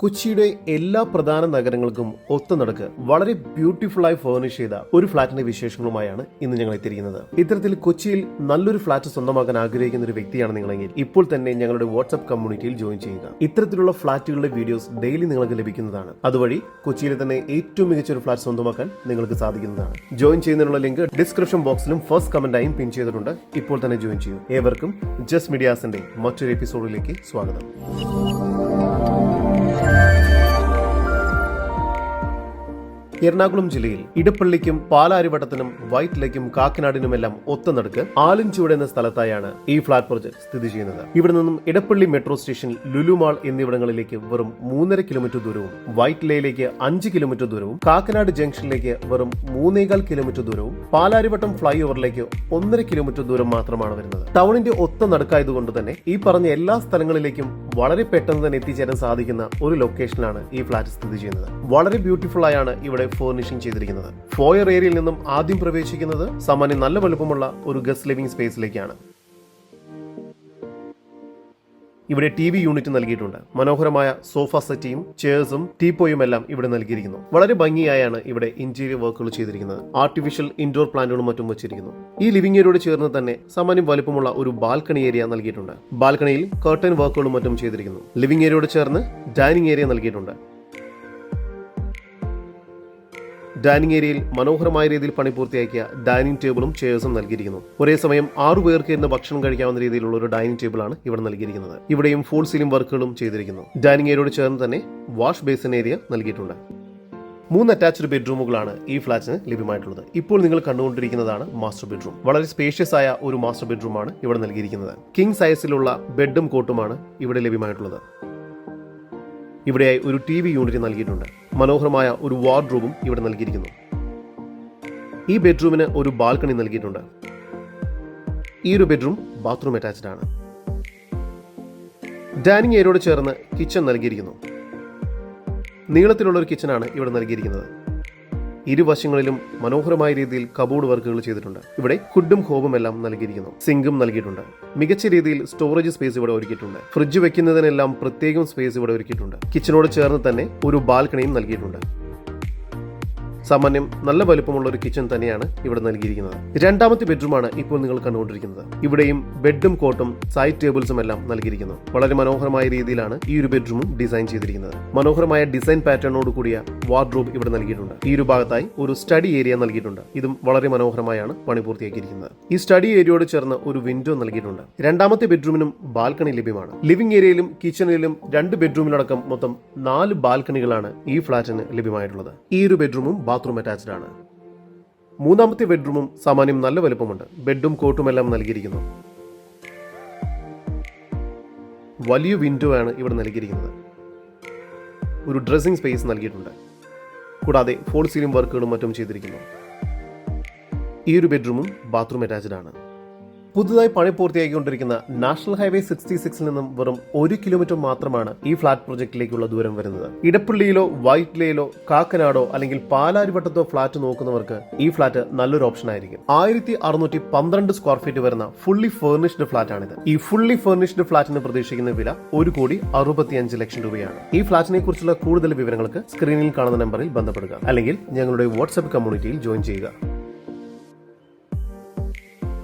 കൊച്ചിയുടെ എല്ലാ പ്രധാന നഗരങ്ങൾക്കും ഒത്തുനടക്ക് വളരെ ബ്യൂട്ടിഫുൾ ആയി ഫർണിഷ് ചെയ്ത ഒരു ഫ്ളാറ്റിന്റെ വിശേഷങ്ങളുമായാണ് ഇന്ന് ഞങ്ങൾ എത്തിയിരിക്കുന്നത്. ഇത്തരത്തിൽ കൊച്ചിയിൽ നല്ലൊരു ഫ്ളാറ്റ് സ്വന്തമാക്കാൻ ആഗ്രഹിക്കുന്ന ഒരു വ്യക്തിയാണ് നിങ്ങളെങ്കിൽ ഇപ്പോൾ തന്നെ ഞങ്ങളുടെ വാട്സ്ആപ്പ് കമ്മ്യൂണിറ്റിയിൽ ജോയിൻ ചെയ്യുക. ഇത്തരത്തിലുള്ള ഫ്ളാറ്റുകളുടെ വീഡിയോസ് ഡെയിലി നിങ്ങൾക്ക് ലഭിക്കുന്നതാണ്. അതുവഴി കൊച്ചിയിലെ തന്നെ ഏറ്റവും മികച്ച ഒരു ഫ്ളാറ്റ് സ്വന്തമാക്കാൻ നിങ്ങൾക്ക് സാധിക്കുന്നതാണ്. ജോയിൻ ചെയ്യുന്നതിനുള്ള ലിങ്ക് ഡിസ്ക്രിപ്ഷൻ ബോക്സിലും ഫസ്റ്റ് കമന്റായും പിൻ ചെയ്തിട്ടുണ്ട്. ഇപ്പോൾ തന്നെ ജോയിൻ ചെയ്യൂ. ഏവർക്കും ജസ്റ്റ് മീഡിയാസിന്റെ മറ്റൊരു എപ്പിസോഡിലേക്ക് സ്വാഗതം. എറണാകുളം ജില്ലയിൽ ഇടപ്പള്ളിക്കും പാലാരിവട്ടത്തിനും വൈറ്റിലേക്കും കാക്കനാടിനുമെല്ലാം ഒത്തുനടുക്ക് ആലഞ്ചുവട് എന്ന സ്ഥലത്തായാണ് ഈ ഫ്ളാറ്റ് പ്രോജക്ട് സ്ഥിതി ചെയ്യുന്നത്. ഇവിടെ നിന്നും Edappally metro station, Lulu mall എന്നിവിടങ്ങളിലേക്ക് വെറും 3.5 കിലോമീറ്റർ ദൂരവും, വൈറ്റിലയിലേക്ക് 5 കിലോമീറ്റർ ദൂരവും, കാക്കനാട് ജംഗ്ഷനിലേക്ക് വെറും 3.25 കിലോമീറ്റർ ദൂരവും, പാലാരിവട്ടം ഫ്ലൈ ഓവറിലേക്ക് 1.5 കിലോമീറ്റർ ദൂരം മാത്രമാണ് വരുന്നത്. ടൗണിന്റെ ഒത്തുനടുക്കായതുകൊണ്ട് തന്നെ ഈ പറഞ്ഞ എല്ലാ സ്ഥലങ്ങളിലേക്കും വളരെ പെട്ടെന്ന് തന്നെ എത്തിച്ചേരാൻ സാധിക്കുന്ന ഒരു ലൊക്കേഷനിലാണ് ഈ ഫ്ളാറ്റ് സ്ഥിതി ചെയ്യുന്നത്. വളരെ ബ്യൂട്ടിഫുൾ ആയാണ് ഇവിടെ ഫർണിഷിംഗ് ചെയ്തിരിക്കുന്നത്. ഫോയർ ഏരിയയിൽ നിന്നും ആദ്യം പ്രവേശിക്കുന്നത് സാമാന്യം നല്ല വലുപ്പമുള്ള ഒരു ഗസ്റ്റ് ലിവിംഗ് സ്പേസിലേക്കാണ്. ഇവിടെ TV യൂണിറ്റ് നൽകിയിട്ടുണ്ട്. മനോഹരമായ സോഫ സെറ്റിയും ചെയർസും ടീപ്പോയും എല്ലാം ഇവിടെ നൽകിയിരിക്കുന്നു. വളരെ ഭംഗിയായാണ് ഇവിടെ ഇന്റീരിയർ വർക്കുകൾ ചെയ്തിരിക്കുന്നത്. ആർട്ടിഫിഷ്യൽ ഇൻഡോർ പ്ലാന്റുകളും മറ്റും വെച്ചിരിക്കുന്നു. ഈ ലിവിംഗ് ഏരിയയോട് ചേർന്ന് തന്നെ സാമാന്യം വലുപ്പമുള്ള ഒരു ബാൽക്കണി ഏരിയ നൽകിയിട്ടുണ്ട്. ബാൽക്കണിയിൽ കർട്ടൻ വർക്കുകളും മറ്റും ചെയ്തിരിക്കുന്നു. ലിവിംഗ് ഏരിയയോട് ചേർന്ന് ഡൈനിങ് ഏരിയ നൽകിയിട്ടുണ്ട്. ഡൈനിങ് ഏരിയയിൽ മനോഹരമായ രീതിയിൽ പണി പൂർത്തിയാക്കിയ ഡൈനിങ് ടേബിളും ചെയർസും നൽകിയിരിക്കുന്നു. ഒരേ സമയം 6 പേർക്ക് ഇരുന്ന് ഭക്ഷണം കഴിക്കാവുന്ന രീതിയിലുള്ള ഒരു ഡൈനിങ് ടേബിളാണ് ഇവിടെ നൽകിയിരിക്കുന്നത്. ഇവിടെയും ഫോൾ സീലിംഗ് വർക്കുകളും ചെയ്തിരിക്കുന്നു. ഡൈനിങ് ഏരിയയോട് ചേർന്ന് തന്നെ വാഷ് ബേസിൻ ഏരിയ നൽകിയിട്ടുണ്ട്. 3 അറ്റാച്ച്ഡ് ബെഡ്റൂമുകളാണ് ഈ ഫ്ളാറ്റിന് ലഭ്യമായിട്ടുള്ളത്. ഇപ്പോൾ നിങ്ങൾ കണ്ടുകൊണ്ടിരിക്കുന്നതാണ് മാസ്റ്റർ ബെഡ്റൂം. വളരെ സ്പേഷ്യസ് ആയ ഒരു മാസ്റ്റർ ബെഡ്റൂമാണ് ഇവിടെ നൽകിയിരിക്കുന്നത്. കിങ് സൈസിലുള്ള ബെഡും കോട്ടുമാണ് ഇവിടെ ലഭ്യമായിട്ടുള്ളത്. ഇവിടെയായി ഒരു TV യൂണിറ്റ് നൽകിയിട്ടുണ്ട്. മനോഹരമായ ഒരു വാർഡ്രോബും ഇവിടെ നൽകിയിരിക്കുന്നു. ഈ ബെഡ്റൂമിന് ഒരു ബാൽക്കണി നൽകിയിട്ടുണ്ട്. ഈ ഒരു ബെഡ്റൂം ബാത്റൂം അറ്റാച്ച്ഡ് ആണ്. ഡൈനിങ് ഏരിയയോട് ചേർന്ന് കിച്ചൺ നൽകിയിരിക്കുന്നു. നീളത്തിലുള്ള ഒരു കിച്ചണാണ് ഇവിടെ നൽകിയിരിക്കുന്നത്. ഇരുവശങ്ങളിലും മനോഹരമായ രീതിയിൽ കബോർഡ് വർക്കുകൾ ചെയ്തിട്ടുണ്ട്. ഇവിടെ ഹുഡും ഹോബും എല്ലാം നൽകിയിരിക്കുന്നു. സിങ്കും നൽകിയിട്ടുണ്ട്. മികച്ച രീതിയിൽ സ്റ്റോറേജ് സ്പേസ് ഇവിടെ ഒരുക്കിയിട്ടുണ്ട്. ഫ്രിഡ്ജ് വെക്കുന്നതിനെല്ലാം പ്രത്യേകം സ്പേസ് ഇവിടെ ഒരുക്കിയിട്ടുണ്ട്. കിച്ചണോട് ചേർന്ന് തന്നെ ഒരു ബാൽക്കണിയും നൽകിയിട്ടുണ്ട്. സാമാന്യം നല്ല വലുപ്പമുള്ള ഒരു കിച്ചൺ തന്നെയാണ് ഇവിടെ നൽകിയിരിക്കുന്നത്. രണ്ടാമത്തെ ബെഡ്റൂമാണ് ഇപ്പോൾ നിങ്ങൾ കണ്ടുകൊണ്ടിരിക്കുന്നത്. ഇവിടെയും ബെഡും കോട്ടും സൈഡ് ടേബിൾസും എല്ലാം നൽകിയിരിക്കുന്നു. വളരെ മനോഹരമായ രീതിയിലാണ് ഈ ഒരു ബെഡ്റൂമും ഡിസൈൻ ചെയ്തിരിക്കുന്നത്. മനോഹരമായ ഡിസൈൻ പാറ്റേണോട് കൂടിയ വാർഡ്രോബ് ഇവിടെ നൽകിയിട്ടുണ്ട്. ഈ ഒരു ഭാഗത്തായി ഒരു സ്റ്റഡി ഏരിയ നൽകിയിട്ടുണ്ട്. ഇതും വളരെ മനോഹരമായാണ് പണി പൂർത്തിയാക്കിയിരിക്കുന്നത്. ഈ സ്റ്റഡി ഏരിയയോട് ചേർന്ന് ഒരു വിൻഡോ നൽകിയിട്ടുണ്ട്. രണ്ടാമത്തെ ബെഡ്റൂമിനും ബാൽക്കണി ലഭ്യമാണ്. ലിവിംഗ് ഏരിയയിലും കിച്ചണിലും 2 ബെഡ്റൂമിലടക്കം മൊത്തം 4 ബാൽക്കണികളാണ് ഈ ഫ്ളാറ്റിന് ലഭ്യമായിട്ടുള്ളത്. ഈ ഒരു ബെഡ്റൂമും ബാത്റൂം അറ്റാച്ച്ഡ് ആണ്. മൂന്നാമത്തെ ബെഡ്റൂമും സാമാന്യം നല്ല വലുപ്പമുണ്ട്. ബെഡും കോട്ടും എല്ലാം നൽകിയിരിക്കുന്നു. വലിയ വിൻഡോ ആണ് ഇവിടെ നൽകിയിരിക്കുന്നത്. ഒരു ഡ്രസ്സിംഗ് സ്പേസ് നൽകിയിട്ടുണ്ട്. കൂടാതെ ഫോൾ സീലിംഗ് വർക്കുകളും മറ്റും ചെയ്തിരിക്കുന്നു. ഈ ഒരു ബെഡ്റൂമും ബാത്റൂം അറ്റാച്ച്ഡ് ആണ്. പുതുതായി പണി പൂർത്തിയാക്കിക്കൊണ്ടിരിക്കുന്ന നാഷണൽ ഹൈവേ 66 നിന്നും വെറും 1 കിലോമീറ്റർ മാത്രമാണ് ഈ ഫ്ളാറ്റ് പ്രൊജക്ടിലേക്കുള്ള ദൂരം വരുന്നത്. ഇടപ്പള്ളിയിലോ വൈറ്റിലയിലോ കാക്കനാടോ അല്ലെങ്കിൽ പാലാരിവട്ടത്തോ ഫ്ളാറ്റ് നോക്കുന്നവർക്ക് ഈ ഫ്ളാറ്റ് നല്ലൊരു ഓപ്ഷൻ ആയിരിക്കും. 1612 സ്ക്വയർ ഫീറ്റ് വരുന്ന ഫുള്ളി ഫർണിഷ്ഡ് ഫ്ളാറ്റ് ആണിത്. ഈ ഫുള്ളി ഫർണിഷ്ഡ് ഫ്ളാറ്റിന് പ്രതീക്ഷിക്കുന്ന വില 1,65,00,000 രൂപയാണ്. ഈ ഫ്ളാറ്റിനെ കുറിച്ചുള്ള കൂടുതൽ വിവരങ്ങൾക്ക് സ്ക്രീനിൽ കാണുന്ന നമ്പറിൽ ബന്ധപ്പെടുക, അല്ലെങ്കിൽ ഞങ്ങളുടെ വാട്സ്ആപ്പ് കമ്മ്യൂണിറ്റിയിൽ ജോയിൻ ചെയ്യുക.